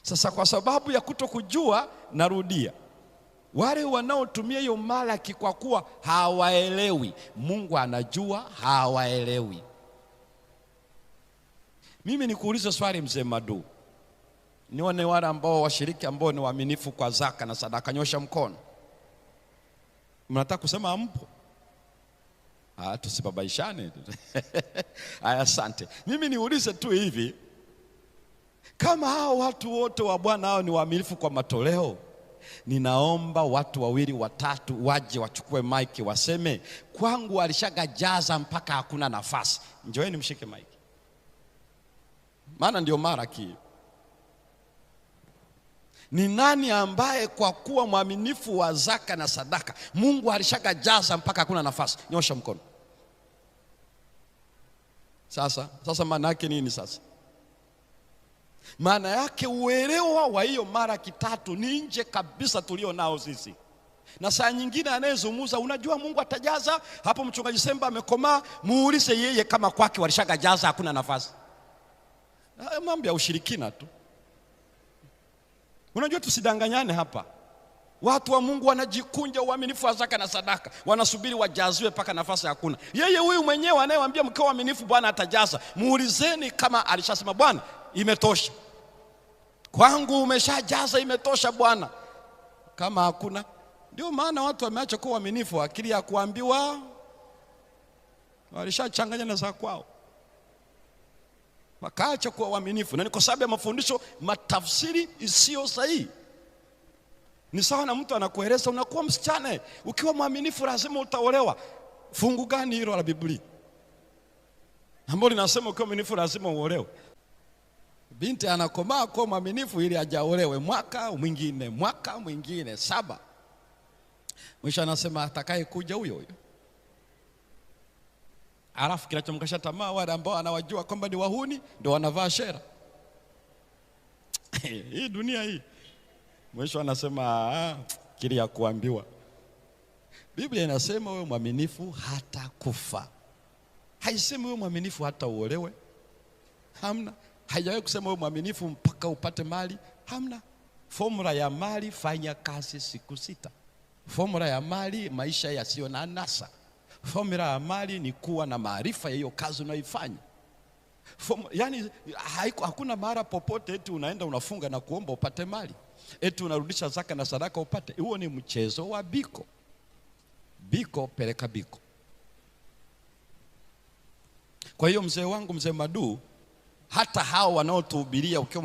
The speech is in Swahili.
Sasa kwa sababu ya kutokujua, narudia, wale wanaotumia hiyo Malaki kwa kuwa hawaelewi, Mungu anajua hawaelewi. Mimi nikuulize swali mzee Madu, nione wale ambao washiriki ambao ni waaminifu kwa zaka na sadaka, nyosha mkono. Mnataka kusema ampo? Tusibabaishane. Aya, asante. Mimi niulize tu hivi, kama hao watu wote wa Bwana hao ni waaminifu kwa matoleo, ninaomba watu wawili watatu waje wachukue maiki waseme, kwangu alishagajaza mpaka hakuna nafasi. Njoeni mshike maiki, maana ndio Malaki. Ni nani ambaye kwa kuwa mwaminifu wa zaka na sadaka Mungu alishagajaza mpaka hakuna nafasi? Nyosha mkono. Sasa maana yake nini sasa? Maana yake uelewa wa hiyo Malaki 3 ni nje kabisa tulio nao sisi. Na saa nyingine anayezungumza, unajua Mungu atajaza hapo, mchungaji Semba amekomaa, muulize yeye kama kwake walishagajaza hakuna nafasi. Mambo ya ushirikina tu. Unajua tusidanganyane hapa. Watu wa Mungu wanajikunja uaminifu wa zaka na sadaka, wanasubiri wajaziwe mpaka nafasi hakuna. Yeye huyu mwenyewe anayewaambia mkiwa waaminifu Bwana atajaza, muulizeni kama alishasema Bwana imetosha, kwangu umeshajaza, imetosha Bwana. Kama hakuna, ndio maana watu wameacha kuwa waaminifu. Akili ya kuambiwa walishachanganya na za kwao, wakaacha kuwa waaminifu. Na ni kwa sababu ya mafundisho, matafsiri isiyo sahihi. Ni sawa na mtu anakueleza, unakuwa msichana, ukiwa mwaminifu lazima utaolewa. Fungu gani hilo la Biblia ambalo linasema ukiwa mwaminifu lazima uolewe? Binti anakomaa kwa mwaminifu ili ajaolewe, mwaka mwingine 7. Mwisho anasema atakaye kuja huyo huyo. Alafu kinachomkasha tamaa wale ambao anawajua kwamba ni wahuni ndio wanavaa shera. Hii dunia hii. Mwisho anasema kile ya kuambiwa. Biblia inasema wewe mwaminifu hata kufa. Haisemi wewe mwaminifu hata uolewe. Hamna. Haijawahi kusema wewe mwaminifu mpaka upate mali. Hamna. Formula ya mali, fanya kazi siku 6. Formula ya mali, maisha yasiyo na anasa. Formula ya mali ni kuwa na maarifa ya hiyo kazi unayoifanya. Yani hakuna mara popote eti unaenda unafunga na kuomba upate mali, eti unarudisha zaka na sadaka upate. Huo ni mchezo wa biko. Biko peleka biko. Kwa hiyo mzee wangu, mzee Madu, hata hao wanaotuhubiria ukiwa